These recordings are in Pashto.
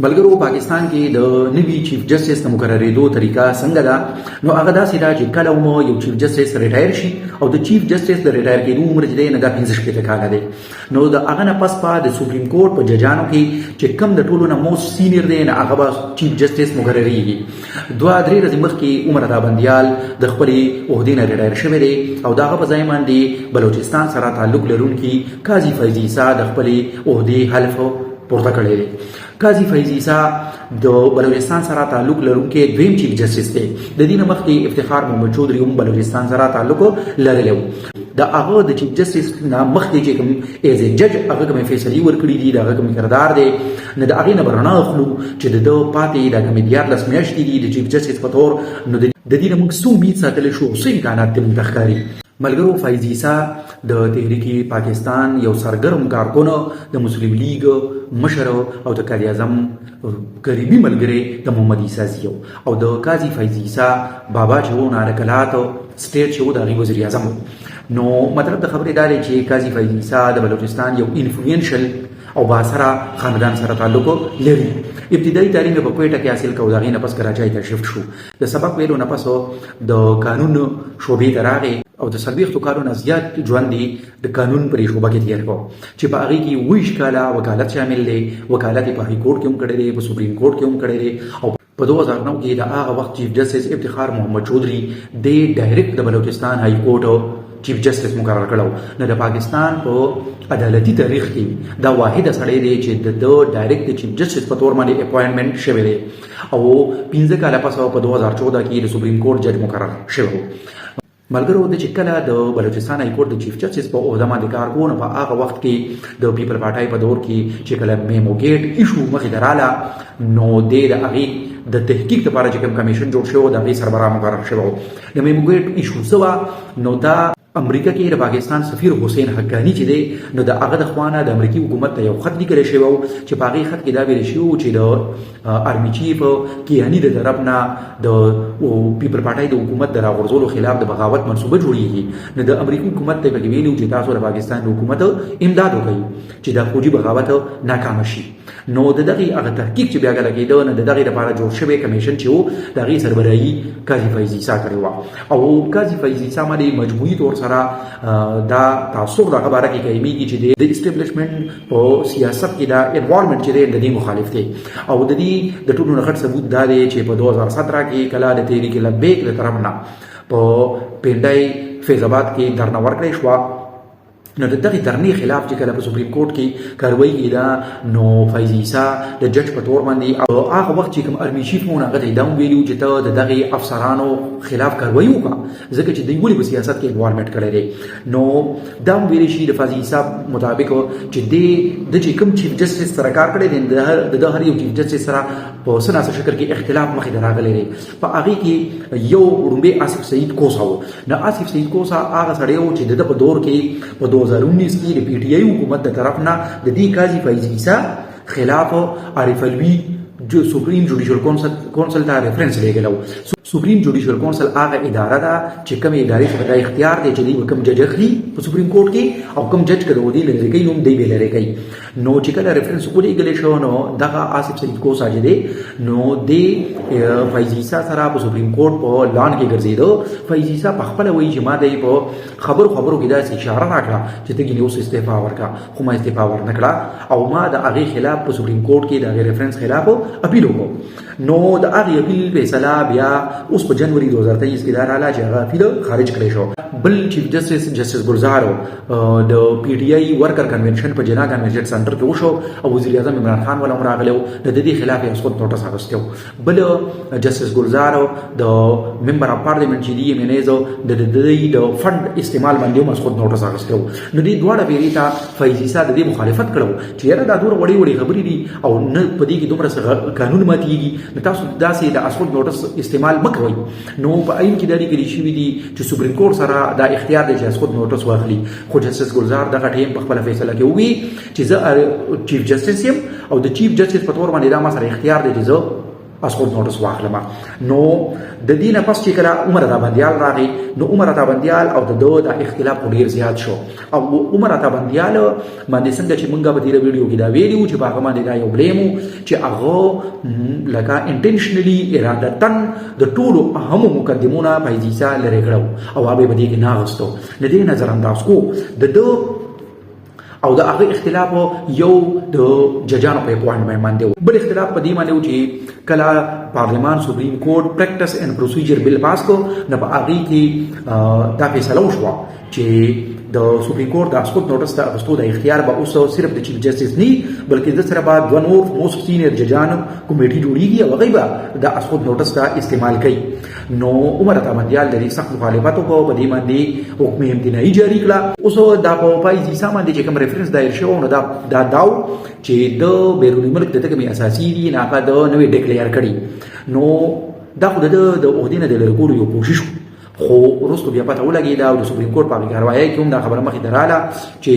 بلګرو پاکستان کې د نوي چیف جسټس د مقرریدو طریقه څنګه ده؟ نو هغه داسې ده چې کله مو یو چیف جسټس ریټایر شي او د چیف جسټس د ریټایر کېدو عمر چې دی نه دا 15 شپېته کاله دی. نو د هغه نه پس په د سپریم کورټ په ججانو کې چې کم د ټولو نه موست سینیر دی نه هغه به چیف جسټس مقرریږي. دوه درې ورځې مخکې عمر رضا بندیال د خپلې عهدې نه ریټایر شوی دی او د هغه په ځای باندې بلوچستان سره تعلق لرونکي قاضي فیض عیسی د خپلې عهدې حلف پورته کړی دی. قاضي فیض عیسی د بلوچستان سره تعلق لرونکي دویم چیف جسټس دی. د دې نه مخکې افتخار محمد چودھری هم بلوچستان سره تعلق لرلی و. د هغه د چیف جسټس نه مخکې چې کوم ایز ا جج هغه کوم فیصلې ورکړي دي د هغه کوم کردار دی نه د هغې نه به رڼا اخلو چې د ده پاتې دا کومې 14 میاشتې دي د چیف جسټس په طور. نو د دې نه موږ څه امید ساتلی شو او څه امکانات دې موږ ته ښکاري؟ ملګرو فیض عیسی د تحریک پاکستان یو سرګرم کارکون د مسلم لیگ مشر او د قائد اعظم قریبي ملګری د محمد عیسی زیو او د قاضي فیض عیسی بابا چې و نارکلات سټیټ چې و د هغې وزیر اعظم. نو مطلب د خبرې دا دی چې قاضي فیض عیسی د بلوچستان یو انفلوینشل او باثره خاندان سره تعلق لري. ابتدایي تعلیم په کوټه کې حاصل کړو، د هغې نه پس کراچۍ ته شفټ شو. د سبق ویلو نه پس د قانون شعبې ته راغی او د 40 کالو زیات ژوند دی د قانون پرې شعبه کې تېر کړو چې په هغې کې 20 کاله وکالت شامل دی. وکالت یې په های کورټ کې هم کړی دی، په سپریم کورټ کې هم کړی دی او په 2009 کې د هغه وخت چیف جسټس افتخار محمد چودھری د ډایرکټ د بلوچستان های کورټ چیف جسټس مقرر کړو. نو د پاکستان په عدالتي تاریخ کې دا واحد سړی دی چې د ډایرکټ چیف جسټس په تور باندې اپوینټمنټ شوی دی او 15 کاله پس په 2014 کې د سپریم کورټ جج مقرر شوی. ملګرو د چې کله د بلوچستان های کورټ د چیف جسټس په عهده باندې کار کوو نو په هغه وخت کې د پیپل پارټۍ په دور کې چې کله میمو ګیټ ایشو مخې ته راله نو د هغې د تحقیق لپاره چې کوم کمیشن جوړ شوی و د هغې سربراہ مقرر شوی و. د میمو ګیټ ایشو څه وه؟ نو دا امریکا کې د پاکستان سفیر حسین حقانی چې دی نو د هغه د خوانه د امریکي حکومت ته یو خط لیکلی شوی و چې په هغې خط کې دا ویل شوي و چې د آرمي چیف کیاني د طرف نه د پیپل پارټۍ د حکومت د راغورځولو خلاف د بغاوت منصوبه جوړیږي. نو د امریکي حکومت ته یې پکې ویلي و چې تاسو د پاکستان د حکومت امداد وکړئ چې دا فوجي بغاوت ناکامه شي. نو د دغې هغه تحقیق چې بیا کېده نو د دغې لپاره جوړ شوی کمیشن چې و د هغې سربراهي قاضي فیض عیسی کړې وه او قاضي فیض عیسی باندې مجموعي طور سره دا تعصب دغه باره کې کلمېږي چې د اسټیبلشمنټ په سیاست کې دا انوالمنټ چې دی د دې مخالف دی او د دې د ټولو نه غټ ثبوت دا دی چې په 2017 کې کله د تحریک لبیک له طرف نه په پنډۍ فیض آباد کې درنه ورکړی شوه. نو د دغې درنې خلاف چې کله په سپریم کورټ کې کاروایي کېده نو فیض عیسی د جج په طور باندې او هغه وخت چې کوم آرمي چیف و هغه ته یې دا هم ویلي و چې ته د دغې افسرانو خلاف کاروایي وکړه ځکه چې دوی ولې په سیاست کې انوالمنټ کړی دی. نو دا هم ویلی شي د فیض عیسی مطابق چې د چې کوم چیف جسټس سره کار کړی دی د هر یو چیف جسټس سره په څه ناڅه شکل کې اختلاف مخې ته راغلی دی. په هغې کې یو وړومبی آصف سعید کوسا و. نو آصف سعید کوسا هغه سړی و چې د ده په دور کې په 2019 کې د پی ټی آی حکومت د طرف نه د دې قاضي فیض عیسی خلاف عارف الوی جو سپریم جوډیشل کونسل ته ریفرنس لېږلی و. سپریم جوډیشل کونسل هغه اداره ده چې کومې ادارې څخه دا اختیار دی چې دوی کوم جج اخلي په سپریم کورټ کې او کوم جج که د عهدې لرې کوي نو هم دوی به لرې کوي. نو چې کله ریفرنس ولېږلی شو نو دغه آصف سعید کوسا چې دی نو د فیض عیسی سره په سپریم کورټ په لان کې ګرځېده. فیض عیسی په خپله وایي چې ما دی په خبرو کې داسې اشاره راکړه چې ته ګینې اوس استعفا ورکړه خو ما استعفا ورنه کړه او ما د هغې خلاف په سپریم کورټ کې د هغې ریفرنس خلاف اپیل وکړو. نو د هغې اپیل فیصله بیا اوس په جنوري 2023 کې دا راغله چې هغه اپیل خارج کړی شو. بل چیف جسټس ګلزارو د پی ټی آی ورکر کنونشن په جنا کنونشن سنټر کې وشو او وزیر اعظم عمران خان ولا هم راغلی و د دې خلاف یې اسقاط نوټس اخیستی و. بل جسټس ګلزارو د ممبر اف پارلیمنټ چې دی منیزو د د فند استعمال باندې هم اسقاط نوټس اخیستی و. نو دې دواړه پیرې ته فیض عیسی د دې مخالفت کړو چې یاره دا دومره وړې خبرې دي او نه په دې کې دومره قانون ماتېږي نو تاسو داسې د اسقاط نوټس استعمال مه کوئ. نو په عین کې دا لیکلي شوي دي چې سپریم کورټ سره دا اختیار دی چې اسقاط نوټس واخلي خو جسټس ګلزار دغه ټیم په خپله فیصله کې ووایي چې زه چیف جسټس یم او د چیف جسټس په طور باندې دا ما سره اختیار دی چې زه اسقط نوټس واخلم. نو د دې نه پس چې کله عمر راتابندیال راغی نو عمر راتابندیال او د اختلاف ډیر زیات شو او عمر راتابندیال باندې څنګه چې مونږه په دې ویډیو کې دا ویډیو چې هغه باندې دا یو بلیمو چې هغه لکه انټنشنلی ارادتن د ټولو اهم مقدمونه فیضیسا لري کړو او هغه به دې کې ناغستو د دې نظر انداز کو د او د هغه اختلاف یو د ججانو په اپوینټمنټ باندې بل اختلاف په دې باندې و چې کله پارلیمان سپریم کورټ پریکټس اینڈ پروسیجر بل پاس کو نه په هغه کې دا فیصله وشوه چې د سپریم کورټ د اسقط نوټس ته اغوستو د اختیار به اوس صرف د چیف جسټس نه بلکې د سره بعد دوه نور موست سینیر ججانو کمیټي جوړیږي او هغه به د اسقط نوټس ته استعمال کوي. نو عمر راتابندیال د دې سخت مخالفت وکړو په دې باندې حکم امتناعي جاری کړه. اوس دا په فیضیسا باندې چې کوم ریفرنس دایر شو نو دا داو چې د بیرونی ملک د تګمې اساسي دي نه هغه د نوې ډیکلیئر کړي. نو دا خو د عہدې نه د لرې کولو یو کوشش خو وروسته بیا پته ولګېده او د سپریم کورټ په کاروایي کې هم دا خبره مخې ته راغله چې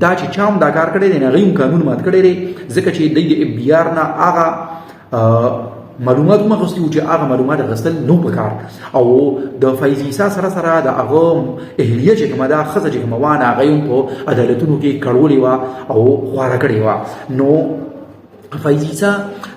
دا چې چا هم دا کار کړی دی نه هغوی هم قانون مات کړی دی ځکه چې دوی د اف بي آر نه هغه معلومات هم اخیستي وو چې هغه معلومات اخیستل نو پکار او د فیضیسا سره سره د هغه اهلیه چې کومه ده ښځه چې کومه وه نه هغه هم په عدالتونو کې کړولې وه او خواره کړې وه. نو فیضیسا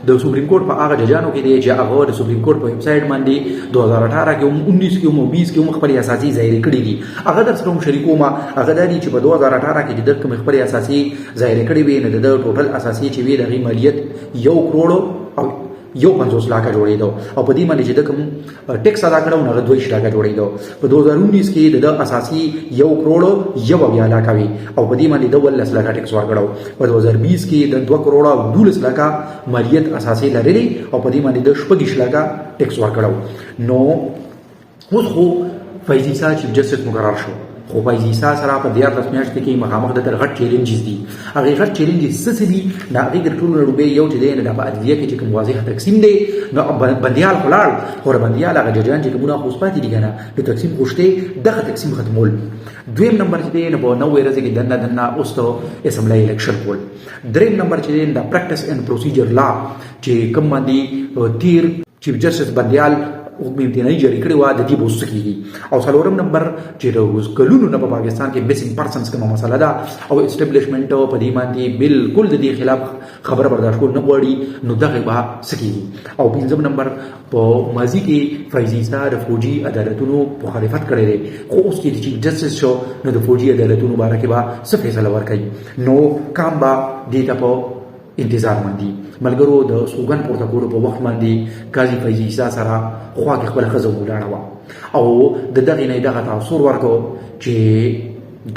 د سپریم کورټ په هغه ججانو کې دی چې هغه د سپریم کورټ په ویب سایټ باندې 2018 کې هم 19 کې هم 20 کې هم خپل اساسي ظاهر کړي دي. هغه در سره هم شریکوم هغه دا دي چې په 2018 کې د کوم خپل اساسي ظاهر کړي وي نه د ټوټل اساسي چې وی د مالیت 1 کروڑ او 50 لک جوړېدو او په دې باندې چې د کوم ټیکس ادا کړو نه 2 لک جوړېدو. په 2019 کې د اساسي 1 کروڑ 1 لک وي او په دې باندې د 12 لک ټیکس ورکړو. په 2020 کې د 2 کروڑ 12 لک مالیت اساسي لري او په دې باندې د 14 لک ټیکس ورکړو. نو اوس خو فیضیسا چیف جسټس مقرر شو خو فیضیسا سره په 14 میاشتې کې مخامخ د تر غټ چیلنجز دي. هغه غټ چیلنجز څه دي نه هغه د ټولو نړۍ یو چې دی نه په ادلیه کې چې کوم واضح تقسیم دی نو بندیال خلال خو بندیال هغه ججان چې کومه خو پاتې دي کنه نو تقسیم غوښته دغه تقسیم ختمول. دویم نمبر چې دی نه په 90 ورځې کې دنه اوس ته اسمبلی الیکشن کول. دریم نمبر چې دی د پریکټس اینڈ پروسیجر لا چې کوم باندې تیر چیف جسټس بندیال حکم امتناعي جاری کړی و د دې بوس کېږي. او څلورم نمبر چې د کلونو نه په پاکستان کې میسنګ پرسنز کومه مسله ده او اسټابلیشمنت په دې باندې بالکل د دې خلاف خبره برداشت کول نه غواړي نو دغه به سکیږي. او پنځم نمبر په ماضي کې فیضیسا د فوجي عدالتونو مخالفت کړی دی خو اوس کې چې جسټس شو نو د فوجي عدالتونو باره کې به څه فیصله ورکوي نو کام به دې ته په انتظار باندې ملګرو د سوګن پورته کولو په وخت باندې قاضي فیضیسا سره خوا کې خپل ښځه ولاړه وه او د دغې نه یې دغه تاثر ورکړو چې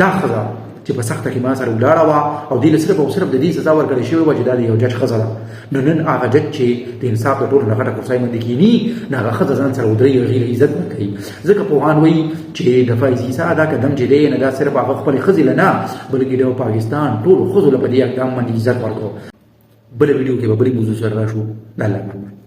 دا ښځه چې په سخته کې ما سره ولاړه وه او دې له صرف او صرف د دې سزا ورکړې شوې وه چې دا د یو جج ښځه ده. نو نن هغه جج چې د انصاف د ټولو نه غټه کرسۍ باندې کښېني نو هغه ښځه ځان سره ودرېږي هغې له عزت نه کوي. ځکه پوهان وایي چې د فیضیسا دا قدم چې دی نه دا صرف هغه خپلې ښځې له نه بلکې د پاکستان ټولو ښځو له په دې اقدام باندې عزت ورکړو. بل ویډیو کې به بلې موضوع سره راشو. د الله